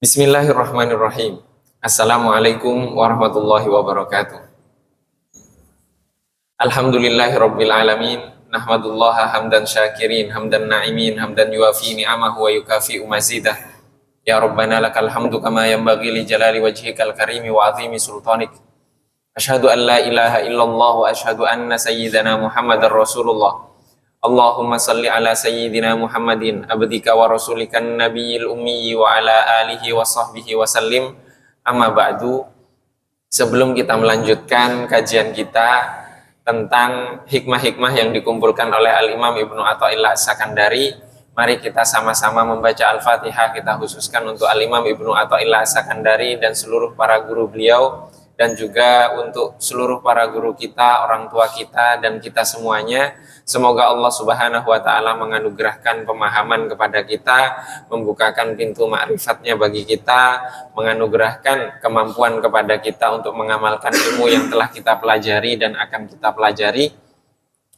Bismillahirrahmanirrahim. Assalamualaikum warahmatullahi wabarakatuh. Alhamdulillahirabbil alamin. Nahmadullaha hamdan syakirin, hamdan na'imin, hamdan yuafi ni'amahu wa yukafi'u mazidah. Ya Rabbana lakal hamdu kama yanbaghi li jalali wajhikal karimi wa azimi sultanik. Asyhadu an la ilaha illallah wa asyhadu anna sayyidana Muhammadar Rasulullah. Allahumma salli ala sayyidina Muhammadin abdika wa rasulikan nabiyil ummi wa ala alihi wa sahbihi wa sallim. Amma ba'du. Sebelum kita melanjutkan kajian kita tentang hikmah-hikmah yang dikumpulkan oleh Al-Imam Ibnu Athaillah As-Sakandari, mari kita sama-sama membaca Al-Fatihah. Kita khususkan untuk Al-Imam Ibnu Athaillah As-Sakandari dan seluruh para guru beliau, dan juga untuk seluruh para guru kita, orang tua kita, dan kita semuanya. Semoga Allah Subhanahu wa Ta'ala menganugerahkan pemahaman kepada kita, membukakan pintu ma'rifatnya bagi kita, menganugerahkan kemampuan kepada kita untuk mengamalkan ilmu yang telah kita pelajari dan akan kita pelajari.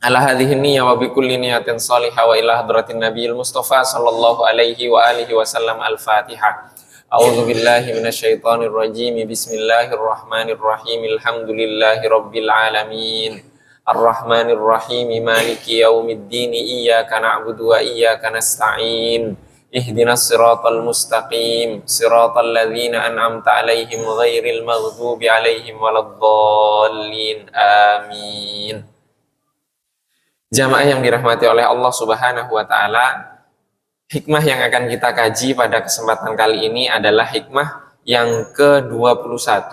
Ala hadhihi niyyah wa bikulli niyatin salihah wa ila hadratin nabiyil mustafa sallallahu alaihi wa alihi wasallam. Al-Fatihah. A'udzu billahi minasyaitonir rajim. Bismillahirrahmanirrahim. Alhamdulillahi rabbil alamin. Ar-Rahmanir Rahim. Maliki yaumiddin. Iyyaka na'budu wa iyyaka nasta'in. Ihdinas siratal mustaqim. Siratal ladzina an'amta 'alaihim ghairil maghdubi 'alaihim waladdallin. Amin. Jamaah yang dirahmati oleh Allah Subhanahu wa Ta'ala, hikmah yang akan kita kaji pada kesempatan kali ini adalah hikmah yang ke-21,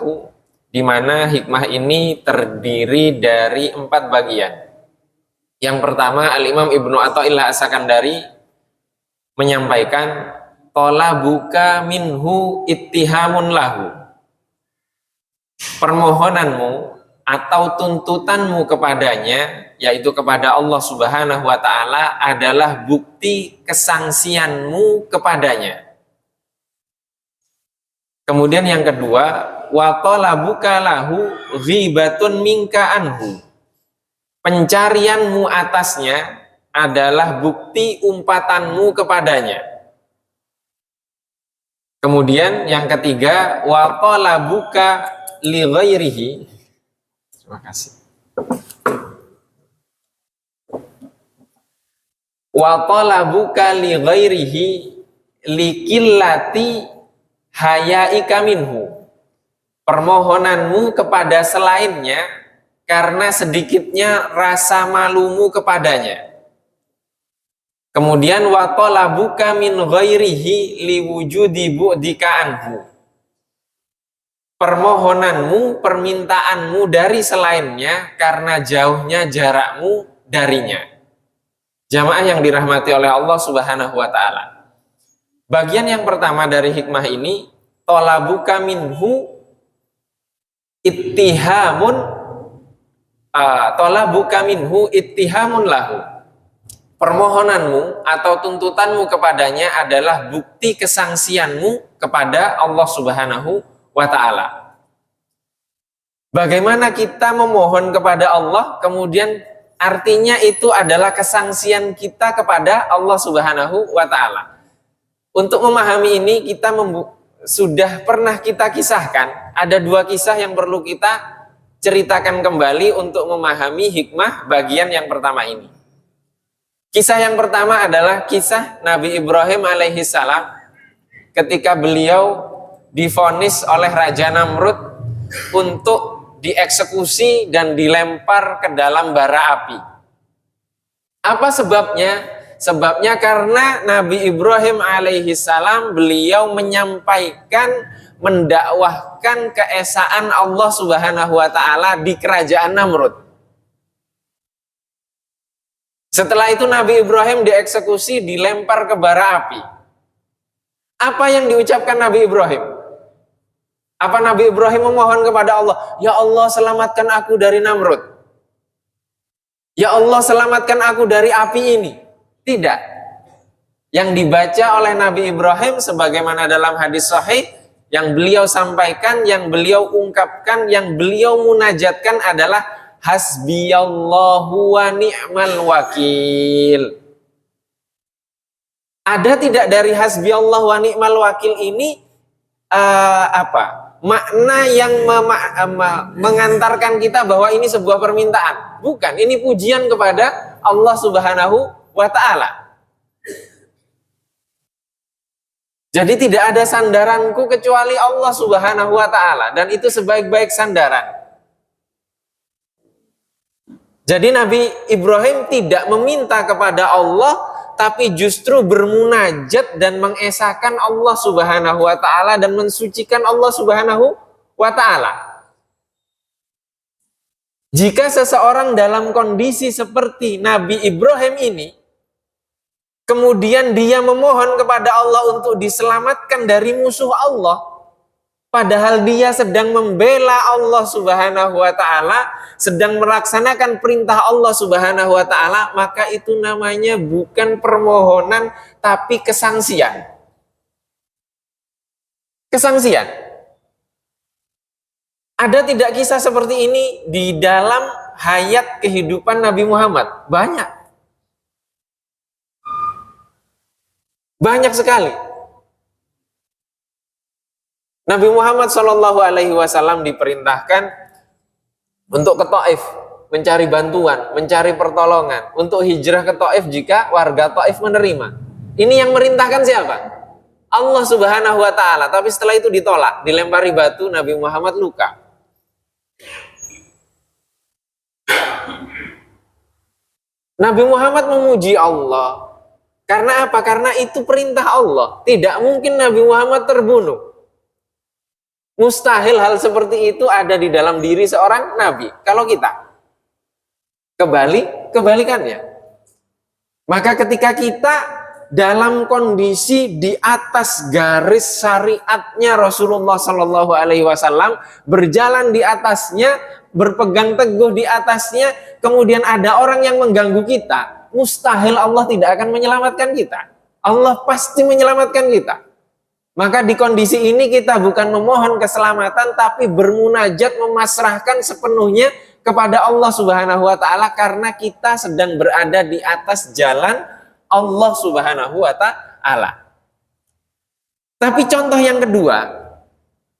di mana hikmah ini terdiri dari 4 bagian. Yang pertama, Al-Imam Ibnu Athaillah As-Sakandari menyampaikan talabuka minhu ittihamun lahu. Permohonanmu atau tuntutanmu kepadanya, yaitu kepada Allah Subhanahu wa Ta'ala, adalah bukti kesangsianmu kepadanya. Kemudian yang kedua, wa talabuka lahu ghibatun minka anhu. Pencarianmu atasnya adalah bukti umpatanmu kepadanya. Kemudian yang ketiga, wa talabuka li ghairihi. Terima kasih. Wa talabuka li ghairihi likillati hayaika minhu. Permohonanmu kepada selainnya karena sedikitnya rasa malumu kepadanya. Kemudian wa talabuka min ghairihi liwujudi bu'dika anhu. Permohonanmu, permintaanmu dari selainnya karena jauhnya jarakmu darinya. Jamaah yang dirahmati oleh Allah Subhanahu wa Ta'ala, bagian yang pertama dari hikmah ini, talabuka minhu ittihamun lahu. Permohonanmu atau tuntutanmu kepadanya adalah bukti kesangsianmu kepada Allah Subhanahu wa Ta'ala. Bagaimana kita memohon kepada Allah, kemudian artinya itu adalah kesangsian kita kepada Allah Subhanahu wa Ta'ala. Untuk memahami ini, kita sudah pernah kita kisahkan. Ada 2 kisah yang perlu kita ceritakan kembali untuk memahami hikmah bagian yang pertama ini. Kisah yang pertama adalah kisah Nabi Ibrahim alaihissalam ketika beliau divonis oleh Raja Namrud untuk dieksekusi dan dilempar ke dalam bara api. Apa sebabnya? Sebabnya karena Nabi Ibrahim alaihissalam beliau menyampaikan, mendakwahkan keesaan Allah Subhanahu wa Ta'ala di kerajaan Namrud. Setelah itu Nabi Ibrahim dieksekusi, dilempar ke bara api. Apa yang diucapkan Nabi Ibrahim? Apa Nabi Ibrahim memohon kepada Allah, ya Allah selamatkan aku dari Namrud, ya Allah selamatkan aku dari api ini? Tidak. yang dibaca oleh Nabi Ibrahim sebagaimana dalam hadis sahih yang beliau sampaikan, yang beliau ungkapkan, yang beliau munajatkan adalah hasbiyallahu wa ni'mal wakil. Ada tidak dari hasbiyallahu wa ni'mal wakil ini makna yang mengantarkan kita bahwa ini sebuah permintaan? Bukan, ini pujian kepada Allah Subhanahu wa ta'ala. Jadi tidak ada sandaranku kecuali Allah Subhanahu wa ta'ala, dan itu sebaik-baik sandaran. Jadi Nabi Ibrahim tidak meminta kepada Allah, tapi justru bermunajat dan mengesahkan Allah Subhanahu wa ta'ala dan mensucikan Allah Subhanahu wa ta'ala. Jika seseorang dalam kondisi seperti Nabi Ibrahim ini, kemudian dia memohon kepada Allah untuk diselamatkan dari musuh Allah, padahal dia sedang membela Allah Subhanahu wa ta'ala, sedang melaksanakan perintah Allah Subhanahu wa ta'ala, maka itu namanya bukan permohonan tapi kesangsian. Kesangsian. Ada tidak kisah seperti ini di dalam hayat kehidupan Nabi Muhammad? Banyak. Banyak sekali. Nabi Muhammad SAW diperintahkan untuk ke Taif, mencari bantuan, mencari pertolongan, untuk hijrah ke Taif jika warga Taif menerima. Ini yang merintahkan siapa? Allah Subhanahu wa ta'ala. Tapi setelah itu ditolak, dilempari batu, Nabi Muhammad luka. Nabi Muhammad memuji Allah. Karena apa? Karena itu perintah Allah. Tidak mungkin Nabi Muhammad terbunuh. Mustahil hal seperti itu ada di dalam diri seorang nabi. Kalau kita kebalikannya. Maka ketika kita dalam kondisi di atas garis syariatnya Rasulullah Shallallahu Alaihi Wasallam, berjalan di atasnya, berpegang teguh di atasnya, kemudian ada orang yang mengganggu kita, mustahil Allah tidak akan menyelamatkan kita. Allah pasti menyelamatkan kita. Maka di kondisi ini kita bukan memohon keselamatan, tapi bermunajat, memasrahkan sepenuhnya kepada Allah Subhanahu wa ta'ala, karena kita sedang berada di atas jalan Allah Subhanahu wa ta'ala. Tapi contoh yang kedua,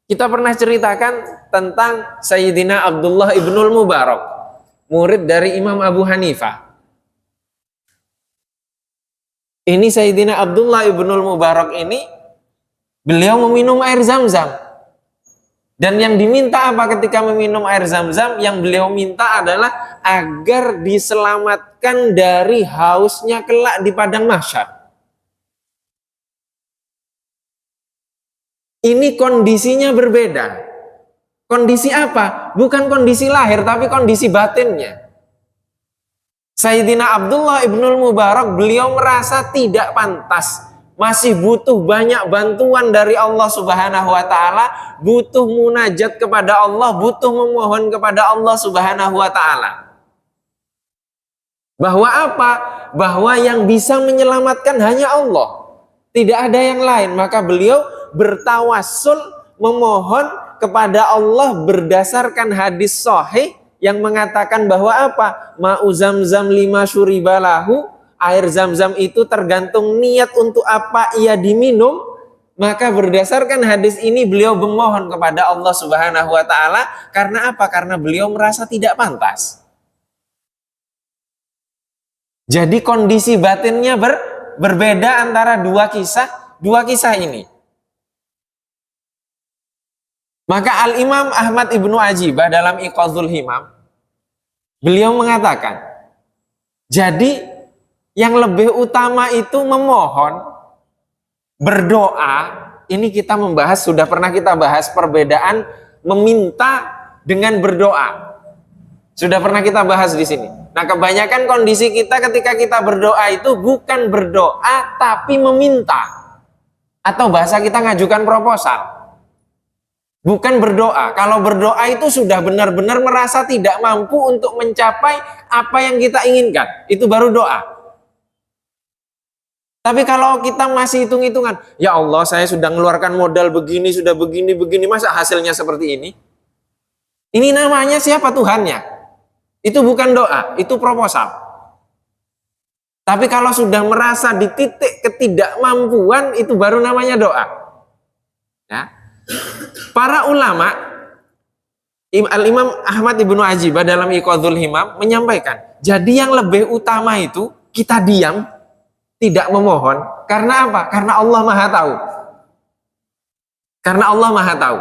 kita pernah ceritakan tentang Sayyidina Abdullah ibnul Mubarak, murid dari Imam Abu Hanifah. Ini Sayyidina Abdullah ibnul Mubarak ini, beliau meminum air Zam-Zam. Dan yang diminta apa ketika meminum air Zam-Zam? Yang beliau minta adalah agar diselamatkan dari hausnya kelak di padang mahsyar. Ini kondisinya berbeda. Kondisi apa? Bukan kondisi lahir, tapi kondisi batinnya. Sayyidina Abdullah ibnul Mubarak, beliau merasa tidak pantas, masih butuh banyak bantuan dari Allah Subhanahu wa ta'ala, butuh munajat kepada Allah, butuh memohon kepada Allah Subhanahu wa ta'ala. Bahwa apa? Bahwa yang bisa menyelamatkan hanya Allah, tidak ada yang lain. Maka beliau bertawassul, memohon kepada Allah berdasarkan hadis sahih yang mengatakan bahwa apa? Ma'u Zamzam lima syuribalahu, air Zam-Zam itu tergantung niat untuk apa ia diminum. Maka berdasarkan hadis ini beliau memohon kepada Allah Subhanahu wa ta'ala. Karena apa? Karena beliau merasa tidak pantas. Jadi kondisi batinnya berbeda antara dua kisah ini. Maka Al-Imam Ahmad Ibnu Ajibah dalam Iqadhul Himam, beliau mengatakan, jadi yang lebih utama itu memohon, berdoa. Ini kita membahas, sudah pernah kita bahas perbedaan meminta dengan berdoa. Sudah pernah kita bahas di sini. Nah, kebanyakan kondisi kita ketika kita berdoa itu bukan berdoa tapi meminta. Atau bahasa kita ngajukan proposal. Bukan berdoa. Kalau berdoa itu sudah benar-benar merasa tidak mampu untuk mencapai apa yang kita inginkan. Itu baru doa. Tapi kalau kita masih hitung-hitungan, ya Allah saya sudah mengeluarkan modal begini, sudah begini, masa hasilnya seperti ini? Ini namanya siapa Tuhannya? Itu bukan doa, itu proposal. Tapi kalau sudah merasa di titik ketidakmampuan, itu baru namanya doa. Ya. Para ulama, Al-Imam Ahmad Ibnu Ajibah dalam Iqadhul Himam menyampaikan, jadi yang lebih utama itu kita diam, tidak memohon. Karena apa? Karena Allah Maha Tahu. Karena Allah Maha Tahu.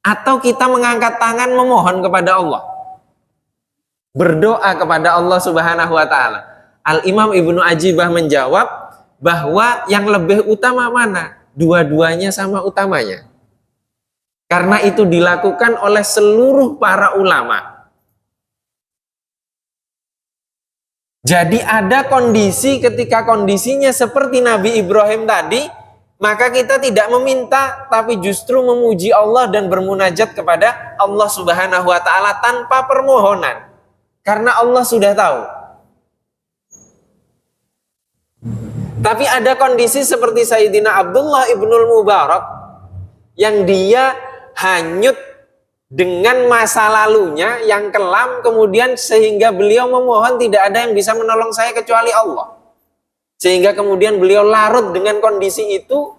Atau kita mengangkat tangan memohon kepada Allah. Berdoa kepada Allah Subhanahu wa taala. Al-Imam Ibnu Ajibah menjawab bahwa yang lebih utama mana? Dua-duanya sama utamanya. Karena itu dilakukan oleh seluruh para ulama. Jadi ada kondisi ketika kondisinya seperti Nabi Ibrahim tadi, maka kita tidak meminta tapi justru memuji Allah dan bermunajat kepada Allah Subhanahu wa taala tanpa permohonan. Karena Allah sudah tahu. Tapi ada kondisi seperti Sayyidina Abdullah ibnul Mubarak yang dia hanyut dengan masa lalunya yang kelam, kemudian sehingga beliau memohon tidak ada yang bisa menolong saya kecuali Allah. Sehingga kemudian beliau larut dengan kondisi itu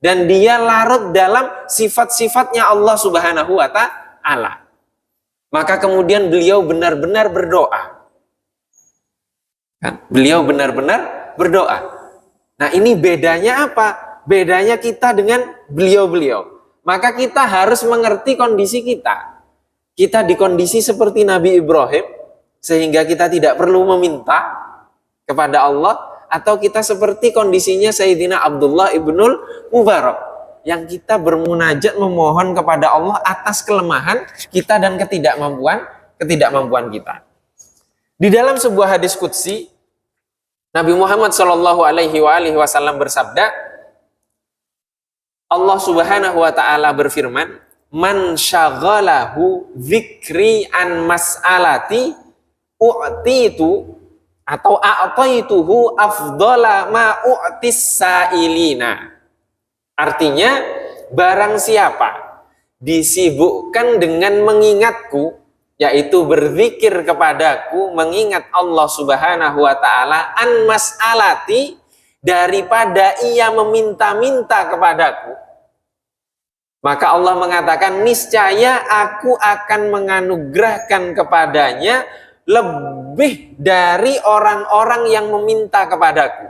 dan dia larut dalam sifat-sifatnya Allah Subhanahu wa taala. Maka kemudian beliau benar-benar berdoa. Beliau benar-benar berdoa. Nah, ini bedanya apa? Bedanya kita dengan beliau-beliau. Maka kita harus mengerti kondisi kita. Kita di kondisi seperti Nabi Ibrahim, sehingga kita tidak perlu meminta kepada Allah, atau kita seperti kondisinya Sayyidina Abdullah ibnul Mubarak, yang kita bermunajat memohon kepada Allah atas kelemahan kita dan ketidakmampuan kita. Di dalam sebuah hadis qudsi, Nabi Muhammad Shallallahu Alaihi Wasallam bersabda, Allah Subhanahu Wa Taala berfirman, "Man syaghalahu dzikri an mas'alati u'titu atau a'taituhu afdhala ma u'tis sa'ilina." Artinya, barang siapa disibukkan dengan mengingatku, yaitu berzikir kepadaku, mengingat Allah Subhanahu wa taala, an mas'alati, daripada ia meminta-minta kepadaku, maka Allah mengatakan, niscaya aku akan menganugerahkan kepadanya lebih dari orang-orang yang meminta kepadaku.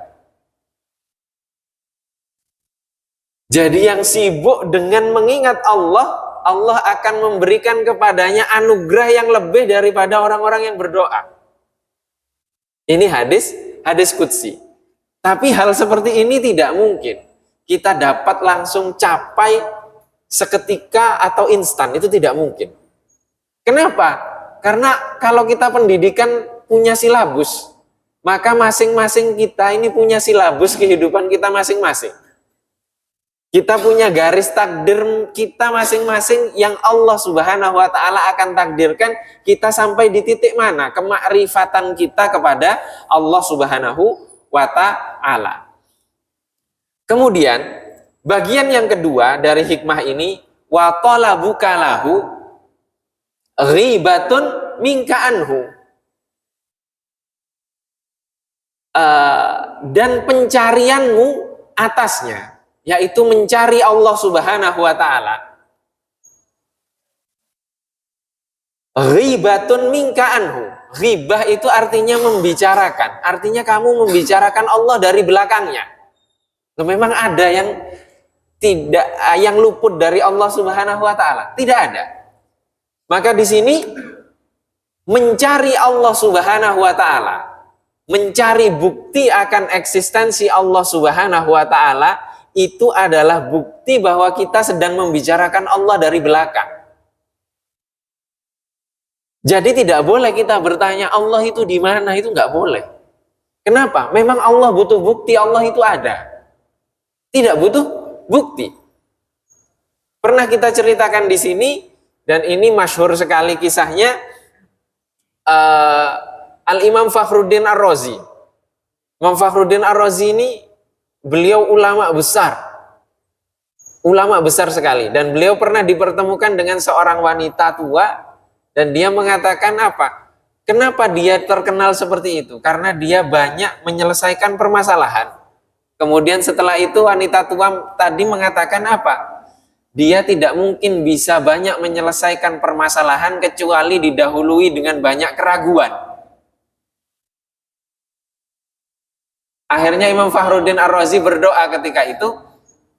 Jadi yang sibuk dengan mengingat Allah, Allah akan memberikan kepadanya anugerah yang lebih daripada orang-orang yang berdoa. Ini hadis qudsi. Tapi hal seperti ini tidak mungkin kita dapat langsung capai seketika atau instan, itu tidak mungkin. Kenapa? Karena kalau kita pendidikan punya silabus, maka masing-masing kita ini punya silabus kehidupan kita masing-masing. Kita punya garis takdir kita masing-masing yang Allah Subhanahu wa taala akan takdirkan kita sampai di titik mana kemakrifatan kita kepada Allah Subhanahu wa taala. Kemudian bagian yang kedua dari hikmah ini, wa talabuka lahu ghibatun minka anhu. Dan pencarianmu atasnya, yaitu mencari Allah Subhanahu wa taala. Ghibatun minka anhu. Ghibah itu artinya membicarakan. Artinya kamu membicarakan Allah dari belakangnya. Memang ada yang luput dari Allah Subhanahu wa taala? Tidak ada. Maka di sini mencari Allah Subhanahu wa taala, mencari bukti akan eksistensi Allah Subhanahu wa taala, itu adalah bukti bahwa kita sedang membicarakan Allah dari belakang. Jadi tidak boleh kita bertanya Allah itu di mana, itu nggak boleh. Kenapa? Memang Allah butuh bukti Allah itu ada. Tidak butuh bukti. Pernah kita ceritakan di sini, dan ini masyhur sekali kisahnya, Al-Imam Fakhruddin Ar-Razi. Imam Fakhruddin Ar-Razi ini beliau ulama besar sekali, dan beliau pernah dipertemukan dengan seorang wanita tua, dan dia mengatakan apa? Kenapa dia terkenal seperti itu? Karena dia banyak menyelesaikan permasalahan. Kemudian setelah itu wanita tua tadi mengatakan apa? Dia tidak mungkin bisa banyak menyelesaikan permasalahan kecuali didahului dengan banyak keraguan. Akhirnya Imam Fakhruddin Ar-Razi berdoa ketika itu,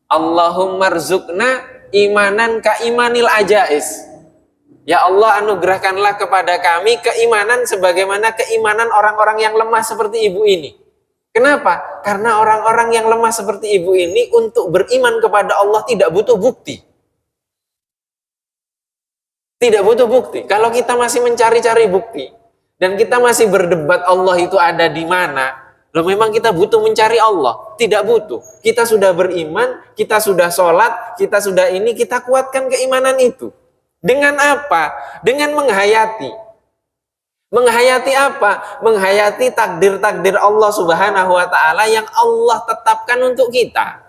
Allahumma rzuqna imanan ka imanil ajais. Ya Allah, anugerahkanlah kepada kami keimanan sebagaimana keimanan orang-orang yang lemah seperti ibu ini. Kenapa? Karena orang-orang yang lemah seperti ibu ini untuk beriman kepada Allah tidak butuh bukti. Tidak butuh bukti. Kalau kita masih mencari-cari bukti dan kita masih berdebat Allah itu ada di mana, loh memang kita butuh mencari Allah. Tidak butuh. Kita sudah beriman, kita sudah sholat, kita sudah ini, kita kuatkan keimanan itu. Dengan apa? Dengan menghayati. Menghayati apa? Menghayati takdir-takdir Allah Subhanahu wa ta'ala yang Allah tetapkan untuk kita.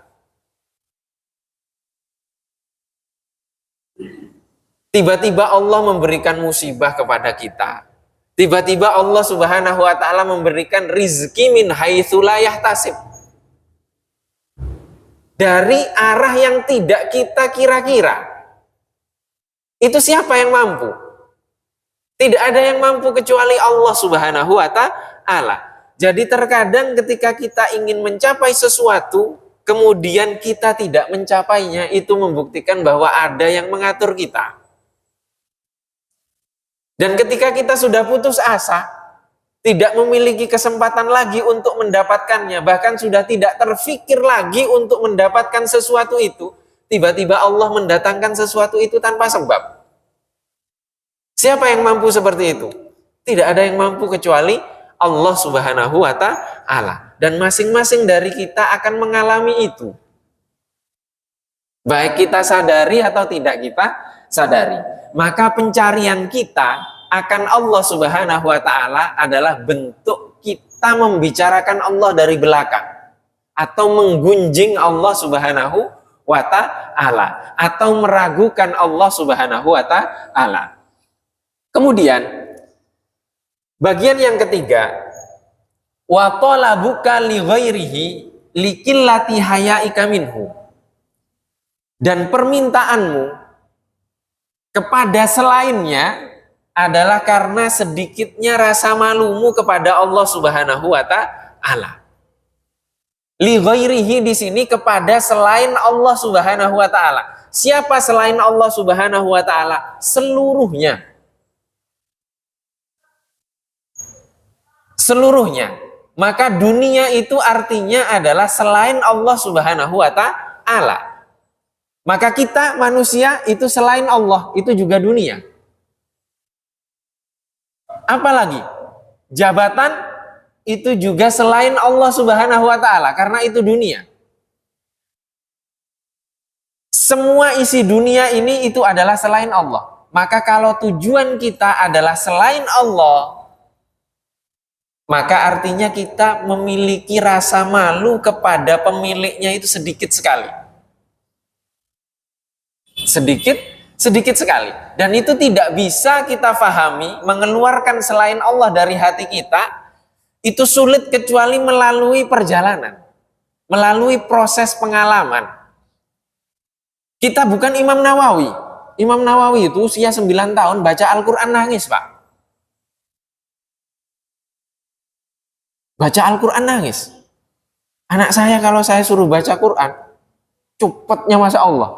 Tiba-tiba Allah memberikan musibah kepada kita. Tiba-tiba Allah Subhanahu wa ta'ala memberikan rizki min haitsu la yahtasib. Dari arah yang tidak kita kira-kira. Itu siapa yang mampu? Tidak ada yang mampu kecuali Allah Subhanahu wa ta'ala. Jadi terkadang ketika kita ingin mencapai sesuatu, kemudian kita tidak mencapainya, itu membuktikan bahwa ada yang mengatur kita. Dan ketika kita sudah putus asa, tidak memiliki kesempatan lagi untuk mendapatkannya, bahkan sudah tidak terfikir lagi untuk mendapatkan sesuatu itu, tiba-tiba Allah mendatangkan sesuatu itu tanpa sebab. Siapa yang mampu seperti itu? Tidak ada yang mampu kecuali Allah Subhanahu wa ta'ala. Dan masing-masing dari kita akan mengalami itu. Baik kita sadari atau tidak kita sadari. Maka pencarian kita akan Allah Subhanahu wa ta'ala adalah bentuk kita membicarakan Allah dari belakang. Atau menggunjing Allah Subhanahu wa ta'ala. Atau meragukan Allah Subhanahu wa ta'ala. Kemudian bagian yang ketiga, wa talabuka li ghairihi likillati hayaika minhu. Dan permintaanmu kepada selainnya adalah karena sedikitnya rasa malumu kepada Allah Subhanahu wa ta'ala. Li ghairihi di sini kepada selain Allah Subhanahu wa ta'ala. Siapa selain Allah Subhanahu wa ta'ala? Seluruhnya. Seluruhnya. Maka dunia itu artinya adalah selain Allah Subhanahu wa ta'ala. Maka kita manusia itu selain Allah, itu juga dunia. Apalagi jabatan itu juga selain Allah Subhanahu wa ta'ala, karena itu dunia. Semua isi dunia ini itu adalah selain Allah. Maka kalau tujuan kita adalah selain Allah, maka artinya kita memiliki rasa malu kepada pemiliknya itu sedikit sekali. Sedikit sekali. Dan itu tidak bisa kita fahami, mengeluarkan selain Allah dari hati kita, itu sulit kecuali melalui perjalanan. Melalui proses pengalaman. Kita bukan Imam Nawawi. Imam Nawawi itu usia 9 tahun baca Al-Quran nangis, Pak. Baca Al-Quran nangis. Anak saya kalau saya suruh baca Quran, cepatnya Masya Allah.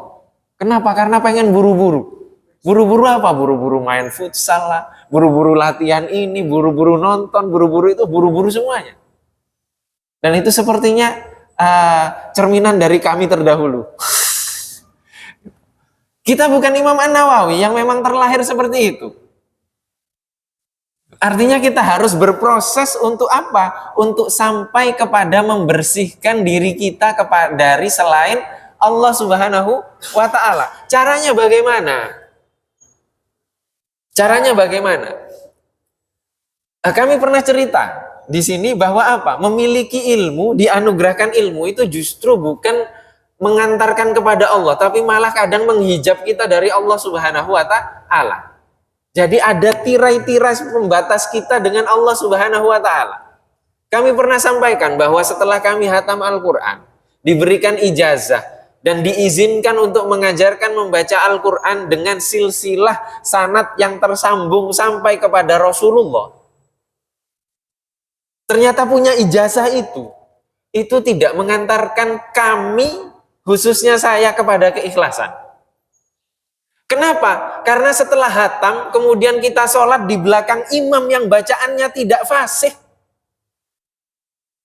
Kenapa? Karena pengen buru-buru. Buru-buru apa? Buru-buru main futsal lah, buru-buru latihan ini, buru-buru nonton, buru-buru itu, buru-buru semuanya. Dan itu sepertinya cerminan dari kami terdahulu. Kita bukan Imam An-Nawawi yang memang terlahir seperti itu. Artinya kita harus berproses untuk apa? Untuk sampai kepada membersihkan diri kita dari selain Allah Subhanahu wa ta'ala. Caranya bagaimana? Caranya bagaimana? Kami pernah cerita di sini bahwa apa? Memiliki ilmu, dianugerahkan ilmu itu justru bukan mengantarkan kepada Allah, tapi malah kadang menghijab kita dari Allah Subhanahu wa taala. Jadi ada tirai-tirai pembatas kita dengan Allah Subhanahu wa taala. Kami pernah sampaikan bahwa setelah kami hatam Al-Qur'an, diberikan ijazah dan diizinkan untuk mengajarkan membaca Al-Qur'an dengan silsilah sanad yang tersambung sampai kepada Rasulullah. Ternyata punya ijazah itu tidak mengantarkan kami, khususnya saya, kepada keikhlasan. Kenapa? Karena setelah hatam, kemudian kita sholat di belakang imam yang bacaannya tidak fasih.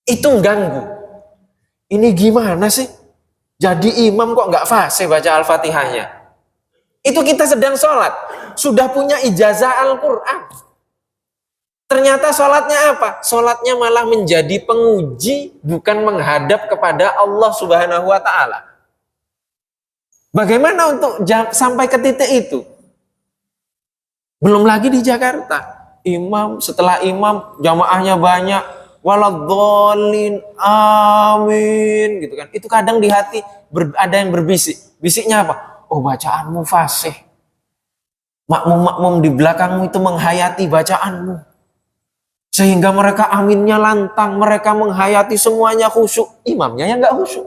Itu ganggu. Ini gimana sih? Jadi imam kok nggak fasih baca Al-Fatihahnya? Itu kita sedang sholat, sudah punya ijazah Al-Quran. Ternyata sholatnya apa? Sholatnya malah menjadi penguji, bukan menghadap kepada Allah Subhanahu wa Ta'ala. Bagaimana untuk sampai ke titik itu? Belum lagi di Jakarta, imam setelah imam jamaahnya banyak, waladhdallin amin gitu kan. Itu kadang di hati ada yang berbisik. Bisiknya apa? Oh, bacaanmu fasih. Makmum-makmum di belakangmu itu menghayati bacaanmu. Sehingga mereka aminnya lantang, mereka menghayati semuanya khusyuk. Imamnya yang enggak khusyuk.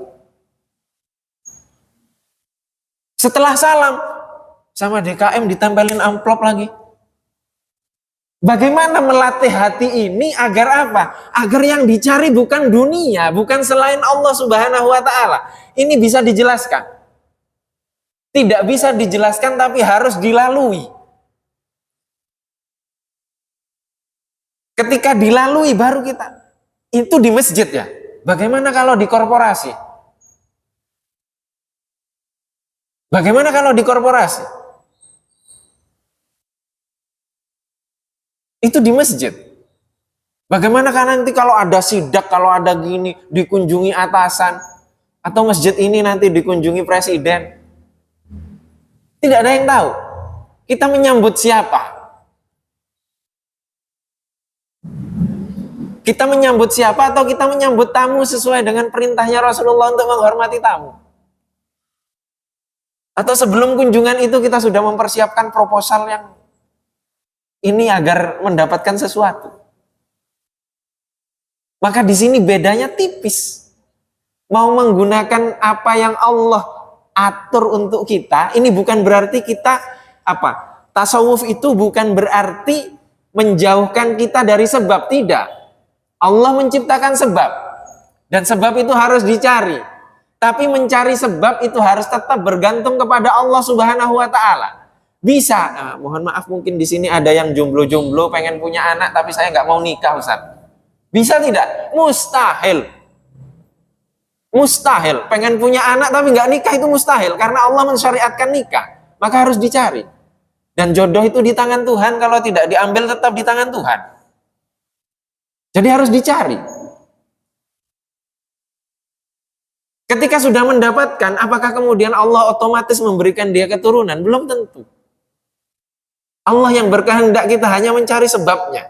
Setelah salam sama DKM ditempelin amplop lagi. Bagaimana melatih hati ini agar apa? Agar yang dicari bukan dunia, bukan selain Allah Subhanahu wa Ta'ala. Ini bisa dijelaskan. Tidak bisa dijelaskan, tapi harus dilalui. Ketika dilalui baru kita. Itu di masjid ya. Bagaimana kalau di korporasi? Bagaimana kalau di korporasi? Itu di masjid. Bagaimana kan nanti kalau ada sidak, kalau ada gini, dikunjungi atasan, atau masjid ini nanti dikunjungi presiden? Tidak ada yang tahu. Kita menyambut siapa? Kita menyambut siapa atau kita menyambut tamu sesuai dengan perintahnya Rasulullah untuk menghormati tamu? Atau sebelum kunjungan itu kita sudah mempersiapkan proposal yang ini agar mendapatkan sesuatu. Maka di sini bedanya tipis. Mau menggunakan apa yang Allah atur untuk kita, ini bukan berarti kita apa? Tasawuf itu bukan berarti menjauhkan kita dari sebab, tidak. Allah menciptakan sebab dan sebab itu harus dicari. Tapi mencari sebab itu harus tetap bergantung kepada Allah Subhanahu wa Ta'ala. Bisa, mohon maaf mungkin di sini ada yang jomblo-jomblo pengen punya anak tapi saya nggak mau nikah, Ustaz. Bisa tidak? Mustahil. Mustahil. Pengen punya anak tapi nggak nikah itu mustahil karena Allah mensyariatkan nikah. Maka harus dicari. Dan jodoh itu di tangan Tuhan, kalau tidak diambil tetap di tangan Tuhan. Jadi harus dicari. Ketika sudah mendapatkan, apakah kemudian Allah otomatis memberikan dia keturunan? Belum tentu. Allah yang berkehendak kita hanya mencari sebabnya.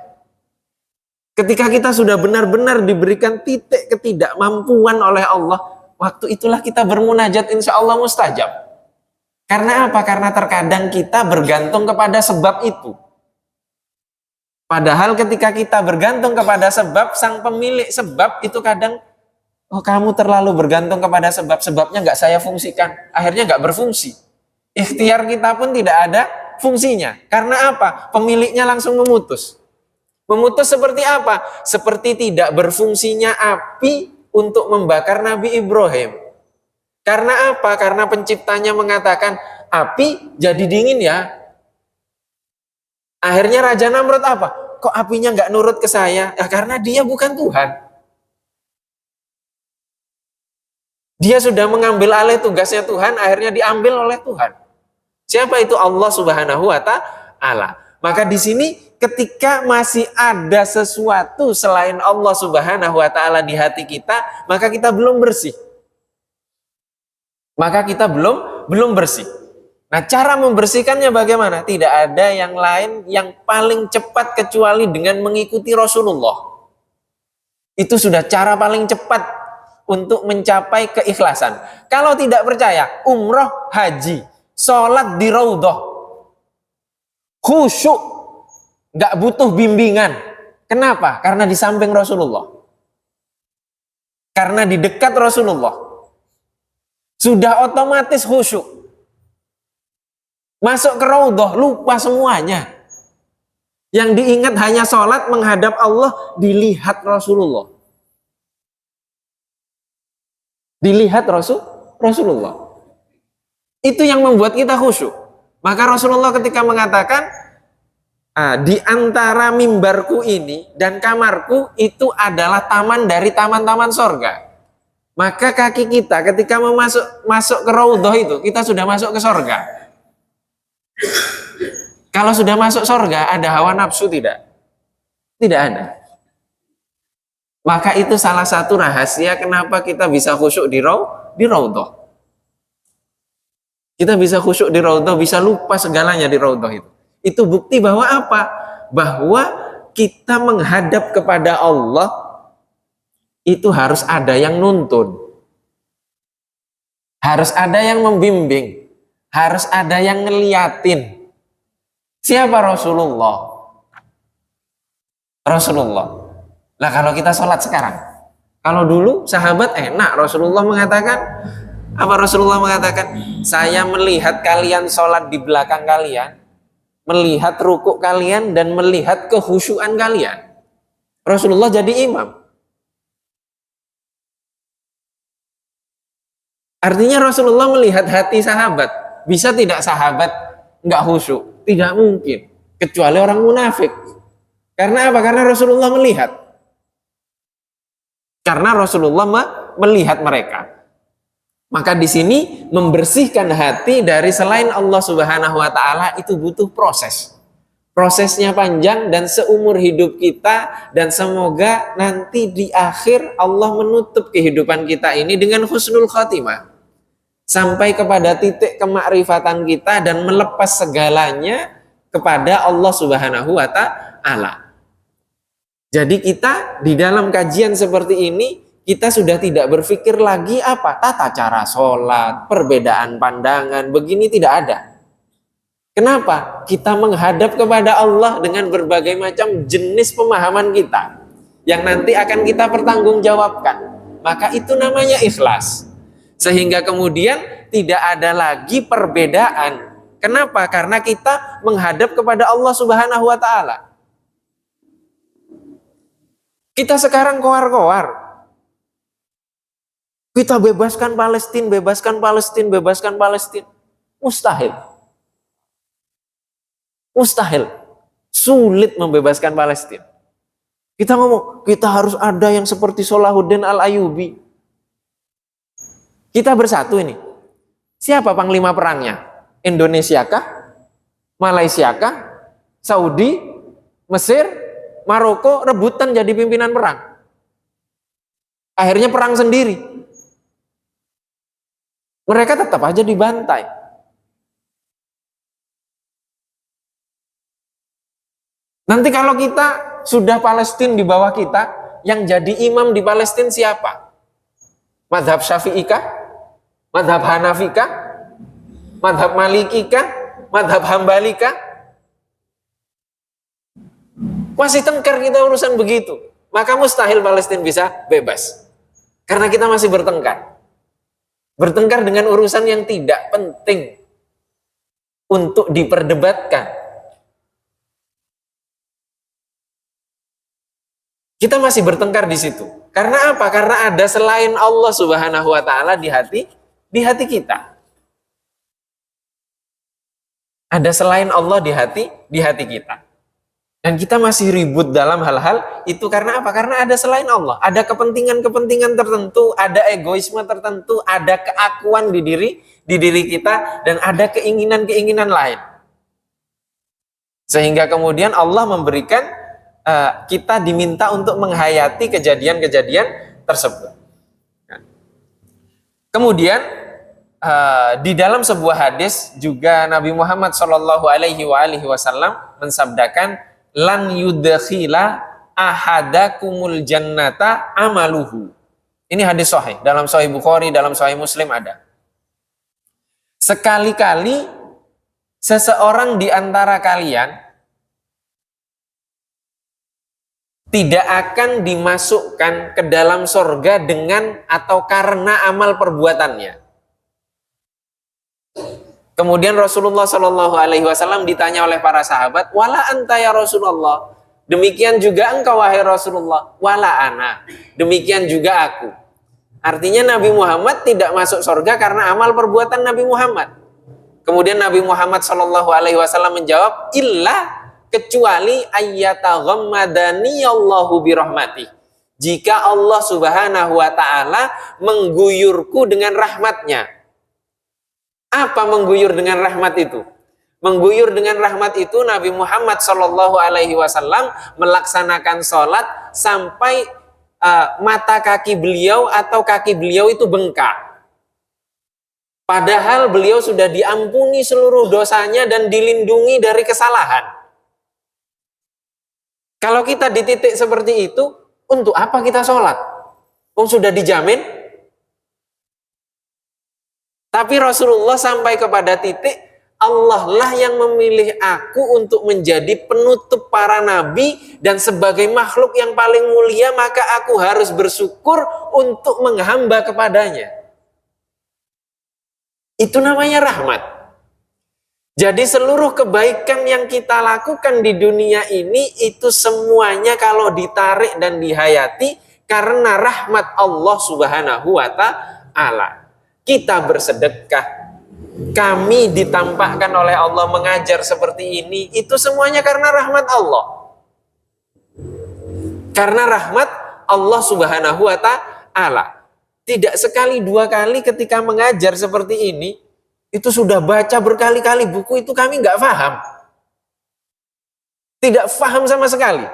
Ketika kita sudah benar-benar diberikan titik ketidakmampuan oleh Allah, waktu itulah kita bermunajat, insya Allah mustajab. Karena apa? Karena terkadang kita bergantung kepada sebab itu. Padahal ketika kita bergantung kepada sebab, sang pemilik sebab itu kadang, oh kamu terlalu bergantung kepada sebab, sebabnya nggak saya fungsikan, akhirnya nggak berfungsi. Ikhtiar kita pun tidak ada fungsinya. Karena apa? Pemiliknya langsung memutus. Memutus seperti apa? Seperti tidak berfungsinya api untuk membakar Nabi Ibrahim. Karena apa? Karena penciptanya mengatakan, api jadi dingin ya. Akhirnya Raja Namrud apa? Kok apinya nggak nurut ke saya? Ya karena dia bukan Tuhan. Dia sudah mengambil alih tugasnya Tuhan, akhirnya diambil oleh Tuhan. Siapa itu? Allah Subhanahu wa Ta'ala. Maka di sini ketika masih ada sesuatu selain Allah Subhanahu wa Ta'ala di hati kita, maka kita belum bersih. Maka kita belum bersih. Nah, cara membersihkannya bagaimana? Tidak ada yang lain yang paling cepat kecuali dengan mengikuti Rasulullah. Itu sudah cara paling cepat untuk mencapai keikhlasan. Kalau tidak percaya, umroh, haji, sholat di raudhah, khusyuk, nggak butuh bimbingan. Kenapa? Karena di samping Rasulullah. Karena di dekat Rasulullah. Sudah otomatis khusyuk. Masuk ke raudhah, lupa semuanya. Yang diingat hanya sholat menghadap Allah, dilihat Rasulullah. Dilihat Rasulullah. Itu yang membuat kita khusyuk. Maka Rasulullah ketika mengatakan, di antara mimbarku ini dan kamarku itu adalah taman dari taman-taman sorga. Maka kaki kita ketika masuk ke raudhah itu, kita sudah masuk ke sorga. Kalau sudah masuk sorga, ada hawa nafsu tidak? Tidak ada. Maka itu salah satu rahasia kenapa kita bisa khusyuk di raudhah. Kita bisa khusyuk di raudhah, bisa lupa segalanya di raudhah itu. Itu bukti bahwa apa? Bahwa kita menghadap kepada Allah itu harus ada yang nuntun. Harus ada yang membimbing. Harus ada yang ngeliatin. Siapa Rasulullah? Rasulullah. Nah kalau kita sholat sekarang, kalau dulu sahabat enak, Rasulullah mengatakan, apa Rasulullah mengatakan? Saya melihat kalian sholat di belakang kalian, melihat rukuk kalian dan melihat kehusyuan kalian. Rasulullah jadi imam. Artinya Rasulullah melihat hati sahabat. Bisa tidak sahabat nggak khusyuk? Tidak mungkin, kecuali orang munafik. Karena apa? Karena Rasulullah melihat. Karena Rasulullah melihat mereka. Maka di sini membersihkan hati dari selain Allah Subhanahu wa taala itu butuh proses. Prosesnya panjang dan seumur hidup kita, dan semoga nanti di akhir Allah menutup kehidupan kita ini dengan husnul khatimah. Sampai kepada titik kemakrifatan kita dan melepas segalanya kepada Allah Subhanahu wa taala. Jadi kita di dalam kajian seperti ini, kita sudah tidak berpikir lagi apa tata cara sholat, perbedaan pandangan, begini tidak ada. Kenapa? Kita menghadap kepada Allah dengan berbagai macam jenis pemahaman kita yang nanti akan kita pertanggungjawabkan. Maka itu namanya ikhlas. Sehingga kemudian tidak ada lagi perbedaan. Kenapa? Karena kita menghadap kepada Allah Subhanahu wa taala. Kita sekarang koar-koar. Kita bebaskan Palestina, bebaskan Palestina, bebaskan Palestina. Mustahil. Mustahil. Sulit membebaskan Palestina. Kita ngomong, kita harus ada yang seperti Salahuddin Al-Ayyubi. Kita bersatu ini. Siapa panglima perangnya? Indonesia kah? Malaysia kah? Saudi? Mesir? Maroko rebutan jadi pimpinan perang. Akhirnya perang sendiri. Mereka tetap aja dibantai. Nanti kalau kita sudah Palestina di bawah kita, yang jadi imam di Palestina siapa? Madhab Syafi'i kah? Madhab Hanafi kah? Madhab Maliki kah? Madhab Hambali kah? Masih tengkar kita urusan begitu. Maka mustahil Palestina bisa bebas. Karena kita masih bertengkar. Bertengkar dengan urusan yang tidak penting untuk diperdebatkan. Kita masih bertengkar di situ. Karena apa? Karena ada selain Allah Subhanahu wa taala di hati kita. Ada selain Allah di hati kita. Dan kita masih ribut dalam hal-hal itu karena apa? Karena ada selain Allah, ada kepentingan-kepentingan tertentu, ada egoisme tertentu, ada keakuan di diri kita, dan ada keinginan-keinginan lain. Sehingga kemudian Allah memberikan kita diminta untuk menghayati kejadian-kejadian tersebut. Kemudian di dalam sebuah hadis juga Nabi Muhammad SAW mensabdakan, lan yudkhila ahadakumul jannata amaluhu. Ini hadis sahih, dalam Sahih Bukhari, dalam Sahih Muslim ada. Sekali-kali seseorang di antara kalian tidak akan dimasukkan ke dalam surga dengan atau karena amal perbuatannya. Kemudian Rasulullah Shallallahu Alaihi Wasallam ditanya oleh para sahabat, wala anta ya Rasulullah, demikian juga engkau wahai Rasulullah, wala ana, demikian juga aku. Artinya Nabi Muhammad tidak masuk surga karena amal perbuatan Nabi Muhammad. Kemudian Nabi Muhammad Shallallahu Alaihi Wasallam menjawab, illa, kecuali ayyataghammadani Allahu birahmati. Jika Allah Subhanahu wa taala mengguyurku dengan rahmatnya. Apa mengguyur dengan rahmat itu? Mengguyur dengan rahmat itu Nabi Muhammad Shallallahu Alaihi Wasallam melaksanakan sholat sampai mata kaki beliau atau kaki beliau itu bengkak. Padahal beliau sudah diampuni seluruh dosanya dan dilindungi dari kesalahan. Kalau kita di titik seperti itu, untuk apa kita sholat? Sudah dijamin. Tapi Rasulullah sampai kepada titik, Allah lah yang memilih aku untuk menjadi penutup para nabi dan sebagai makhluk yang paling mulia, maka aku harus bersyukur untuk menghamba kepadanya. Itu namanya rahmat. Jadi seluruh kebaikan yang kita lakukan di dunia ini itu semuanya kalau ditarik dan dihayati karena rahmat Allah Subhanahu wa taala. Kita bersedekah, kami ditampakkan oleh Allah mengajar seperti ini, itu semuanya karena rahmat Allah. Karena rahmat Allah Subhanahu wa taala. Tidak sekali dua kali ketika mengajar seperti ini, itu sudah baca berkali-kali buku itu kami nggak paham. Tidak paham sama sekali.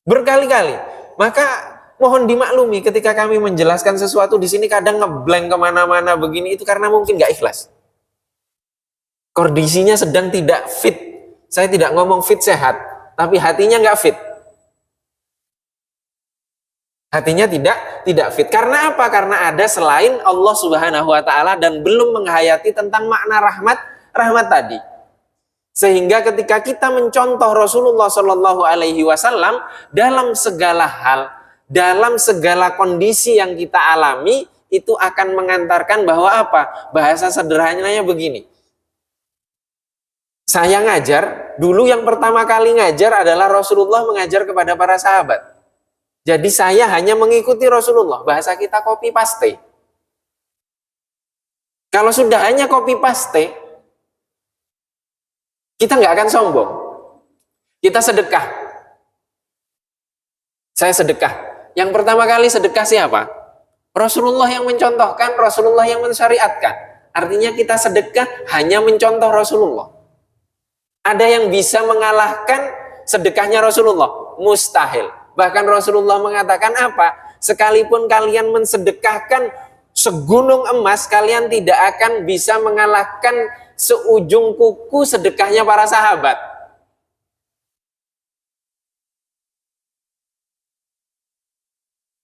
Berkali-kali. Maka mohon dimaklumi ketika kami menjelaskan sesuatu di sini kadang ngeblank kemana-mana begini, itu karena mungkin nggak ikhlas. Kondisinya sedang tidak fit. Saya tidak ngomong fit sehat, tapi hatinya nggak fit. Hatinya tidak fit. Karena apa? Karena ada selain Allah Subhanahu wa taala dan belum menghayati tentang makna rahmat tadi. Sehingga ketika kita mencontoh Rasulullah Shallallahu alaihi wasallam dalam segala hal, dalam segala kondisi yang kita alami, itu akan mengantarkan bahwa apa? Bahasa sederhananya begini. Saya ngajar, dulu yang pertama kali ngajar adalah Rasulullah mengajar kepada para sahabat. Jadi saya hanya mengikuti Rasulullah. Bahasa kita copy paste. Kalau sudah hanya copy paste, kita nggak akan sombong. Kita sedekah. Saya sedekah. Yang pertama kali sedekah siapa? Rasulullah yang mencontohkan, Rasulullah yang mensyariatkan. Artinya kita sedekah hanya mencontoh Rasulullah. Ada yang bisa mengalahkan sedekahnya Rasulullah? Mustahil. Bahkan Rasulullah mengatakan apa? Sekalipun kalian mensedekahkan segunung emas, kalian tidak akan bisa mengalahkan seujung kuku sedekahnya para sahabat.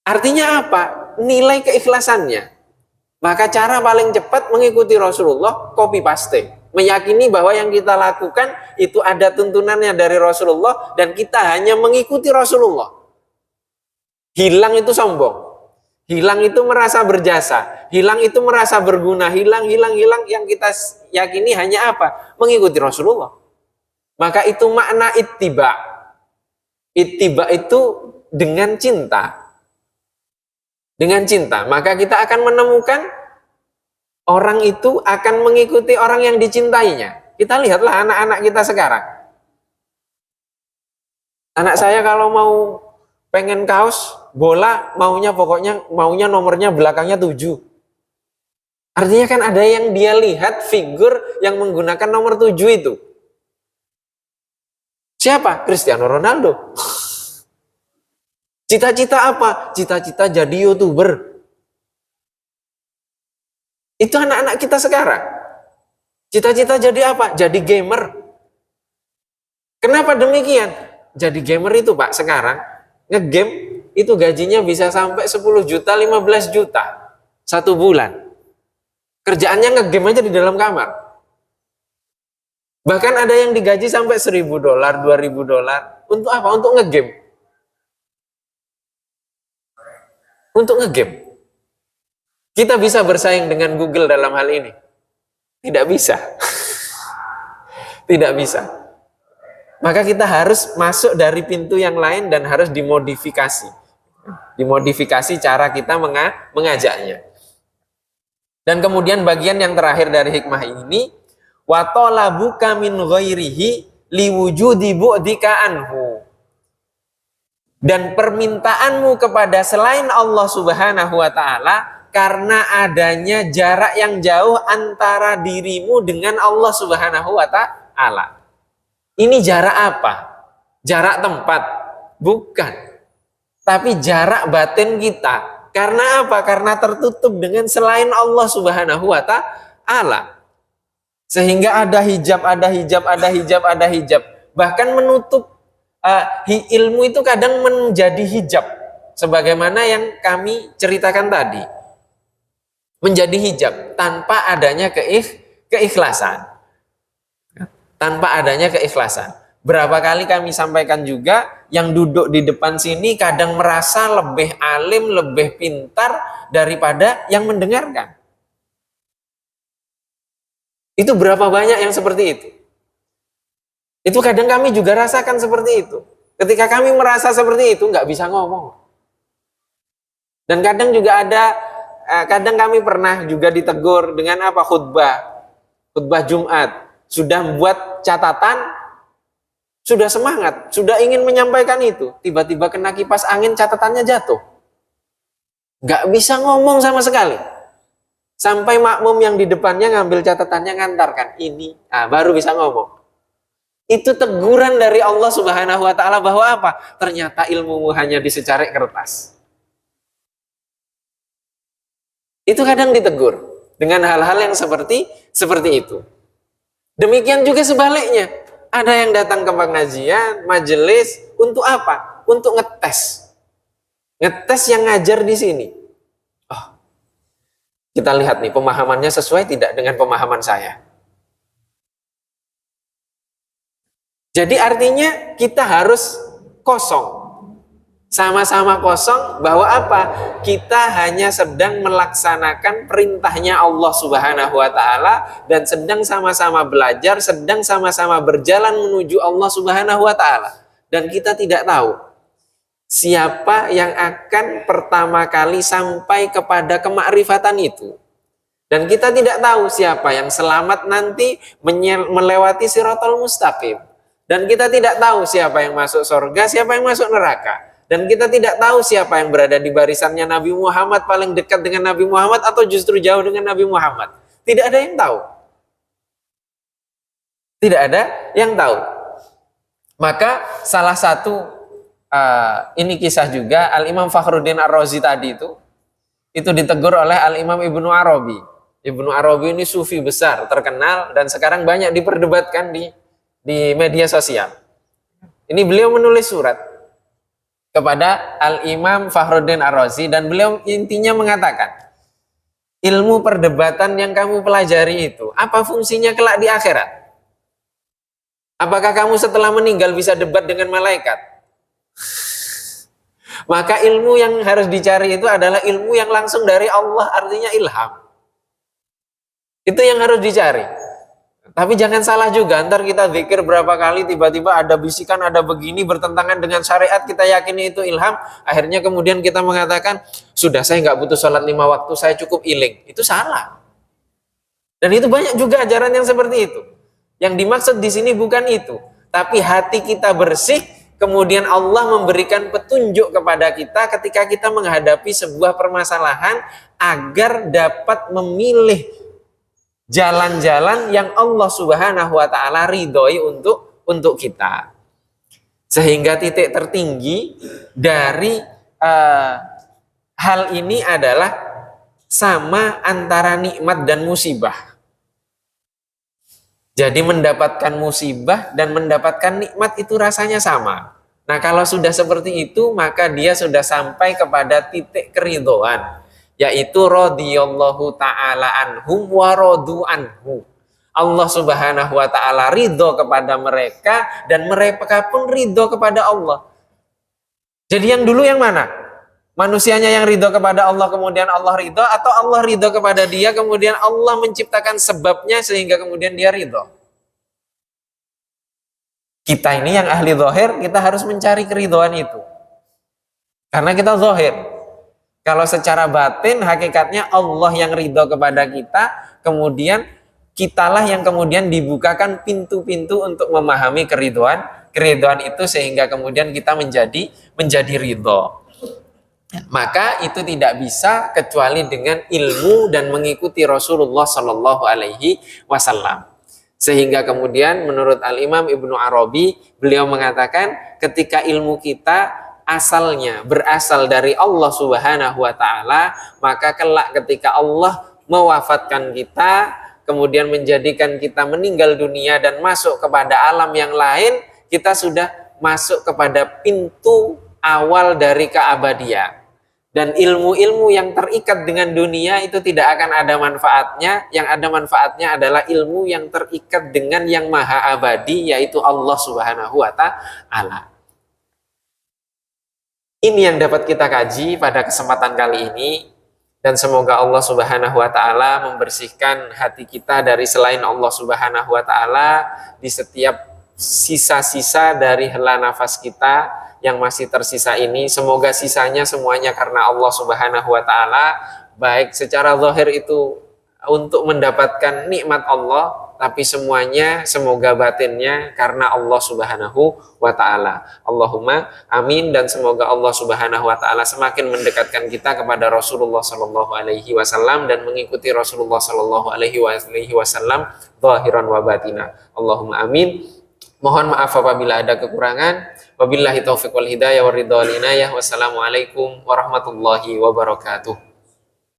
Artinya apa? Nilai keikhlasannya. Maka cara paling cepat mengikuti Rasulullah, copy paste. Meyakini bahwa yang kita lakukan itu ada tuntunannya dari Rasulullah dan kita hanya mengikuti Rasulullah. Hilang itu sombong, hilang itu merasa berjasa, hilang itu merasa berguna, hilang yang kita yakini hanya apa? Mengikuti Rasulullah. Maka itu makna ittiba. Ittiba itu dengan cinta. Dengan cinta, maka kita akan menemukan orang itu akan mengikuti orang yang dicintainya. Kita lihatlah anak-anak kita sekarang. Anak saya kalau mau pengen kaos bola, maunya nomornya belakangnya 7. Artinya kan ada yang dia lihat figur yang menggunakan nomor 7 itu. Siapa? Cristiano Ronaldo. Cita-cita apa? Cita-cita jadi YouTuber. Itu anak-anak kita sekarang. Cita-cita jadi apa? Jadi gamer. Kenapa demikian? jadi gamer itu Pak sekarang ngegame itu gajinya bisa sampai 10 juta, 15 juta satu bulan. Kerjaannya ngegame aja di dalam kamar. Bahkan ada yang digaji sampai $1.000, $2.000. Untuk apa? Untuk ngegame. Untuk ngegame. Kita bisa bersaing dengan Google dalam hal ini? Tidak bisa. Tidak bisa. Maka kita harus masuk dari pintu yang lain dan harus dimodifikasi. Dimodifikasi cara kita mengajaknya. Dan kemudian bagian yang terakhir dari hikmah ini, wa talabuka min ghairihi liwujudi bu'dika anhu. Dan permintaanmu kepada selain Allah Subhanahu wa taala karena adanya jarak yang jauh antara dirimu dengan Allah Subhanahu wa taala. Ini jarak apa? Jarak tempat? Bukan. Tapi jarak batin kita. Karena apa? Karena tertutup dengan selain Allah Subhanahu wa taala. Sehingga ada hijab, ada hijab, ada hijab, ada hijab. Bahkan menutup ilmu itu kadang menjadi hijab. Sebagaimana yang kami ceritakan tadi. Menjadi hijab tanpa adanya keikhlasan. Tanpa adanya keikhlasan. Berapa kali kami sampaikan juga, yang duduk di depan sini kadang merasa lebih alim, lebih pintar daripada yang mendengarkan. Itu berapa banyak yang seperti itu. Itu kadang kami juga rasakan seperti itu. Ketika kami merasa seperti itu, nggak bisa ngomong. Dan kadang juga ada, kadang kami pernah juga ditegur dengan apa? Khutbah Jumat. Sudah membuat catatan, sudah semangat, sudah ingin menyampaikan itu. Tiba-tiba kena kipas angin, catatannya jatuh. Nggak bisa ngomong sama sekali. Sampai makmum yang di depannya ngambil catatannya, ngantarkan. Ini, baru bisa ngomong. Itu teguran dari Allah Subhanahu wa taala bahwa apa? Ternyata ilmumu hanya di secarik kertas. Itu kadang ditegur dengan hal-hal yang seperti itu. Demikian juga sebaliknya. Ada yang datang ke pengajian, majelis, untuk apa? Untuk ngetes. Ngetes yang ngajar di sini. Oh, kita lihat nih, pemahamannya sesuai tidak dengan pemahaman saya. Jadi artinya kita harus kosong. Sama-sama kosong bahwa apa? Kita hanya sedang melaksanakan perintahnya Allah Subhanahu wa taala dan sedang sama-sama belajar, sedang sama-sama berjalan menuju Allah Subhanahu wa taala. Dan kita tidak tahu siapa yang akan pertama kali sampai kepada kemakrifatan itu. Dan kita tidak tahu siapa yang selamat nanti melewati Shiratal Mustaqim. Dan kita tidak tahu siapa yang masuk surga, siapa yang masuk neraka. Dan kita tidak tahu siapa yang berada di barisannya Nabi Muhammad, paling dekat dengan Nabi Muhammad atau justru jauh dengan Nabi Muhammad. Tidak ada yang tahu. Tidak ada yang tahu. Maka salah satu, ini kisah juga, Al-Imam Fakhruddin Ar-Razi tadi itu ditegur oleh Al-Imam Ibnu Arabi. Ibnu Arabi ini sufi besar, terkenal, dan sekarang banyak diperdebatkan di media sosial. Ini beliau menulis surat kepada Al-Imam Fakhruddin Ar-Razi, dan beliau intinya mengatakan, ilmu perdebatan yang kamu pelajari itu, apa fungsinya kelak di akhirat? Apakah kamu setelah meninggal bisa debat dengan malaikat? Maka ilmu yang harus dicari itu adalah ilmu yang langsung dari Allah, artinya ilham. Itu yang harus dicari. Tapi jangan salah juga, ntar kita zikir berapa kali tiba-tiba ada bisikan, ada begini bertentangan dengan syariat, kita yakini itu ilham, akhirnya kemudian kita mengatakan, sudah saya nggak butuh sholat 5 waktu, saya cukup iling. Itu salah. Dan itu banyak juga ajaran yang seperti itu. Yang dimaksud di sini bukan itu, tapi hati kita bersih, kemudian Allah memberikan petunjuk kepada kita ketika kita menghadapi sebuah permasalahan agar dapat memilih jalan-jalan yang Allah Subhanahu wa taala ridhoi untuk kita. Sehingga titik tertinggi dari hal ini adalah sama antara nikmat dan musibah. Jadi mendapatkan musibah dan mendapatkan nikmat itu rasanya sama. Nah, kalau sudah seperti itu, maka dia sudah sampai kepada titik keridhaan, yaitu radhiyallahu ta'ala anhum wa radu anhu. Allah Subhanahu wa ta'ala ridho kepada mereka dan mereka pun ridho kepada Allah. Jadi yang dulu yang mana? Manusianya yang ridho kepada Allah kemudian Allah ridho, atau Allah ridho kepada dia kemudian Allah menciptakan sebabnya sehingga kemudian dia ridho? Kita ini yang ahli zahir, kita harus mencari keridhaan itu. Karena kita zahir. Kalau secara batin, hakikatnya Allah yang ridho kepada kita, kemudian kitalah yang kemudian dibukakan pintu-pintu untuk memahami keridhaan itu sehingga kemudian kita menjadi ridho. Maka itu tidak bisa kecuali dengan ilmu dan mengikuti Rasulullah Shallallahu Alaihi Wasallam. Sehingga kemudian menurut Al-Imam Ibnu Arabi, beliau mengatakan ketika ilmu kita asalnya berasal dari Allah Subhanahu wa ta'ala, maka kelak ketika Allah mewafatkan kita, kemudian menjadikan kita meninggal dunia dan masuk kepada alam yang lain, kita sudah masuk kepada pintu awal dari keabadian. Dan ilmu-ilmu yang terikat dengan dunia itu tidak akan ada manfaatnya. Yang ada manfaatnya adalah ilmu yang terikat dengan yang maha abadi, yaitu Allah Subhanahu wa ta'ala. Ini yang dapat kita kaji pada kesempatan kali ini. Dan semoga Allah Subhanahu wa ta'ala membersihkan hati kita dari selain Allah Subhanahu wa ta'ala di setiap sisa-sisa dari hela nafas kita yang masih tersisa ini. Semoga sisanya semuanya karena Allah Subhanahu wa ta'ala, baik secara zahir itu untuk mendapatkan nikmat Allah, tapi semuanya semoga batinnya karena Allah Subhanahu wa ta'ala. Allahumma amin. Dan semoga Allah Subhanahu wa ta'ala semakin mendekatkan kita kepada Rasulullah Sallallahu Alaihi Wasallam dan mengikuti Rasulullah Sallallahu Alaihi Wasallam zahiran wa batina. Allahumma amin. Mohon maaf apabila ada kekurangan. Wabillahi taufiq wal hidayah wa ridha wal inayah. Wassalamualaikum warahmatullahi wabarakatuh.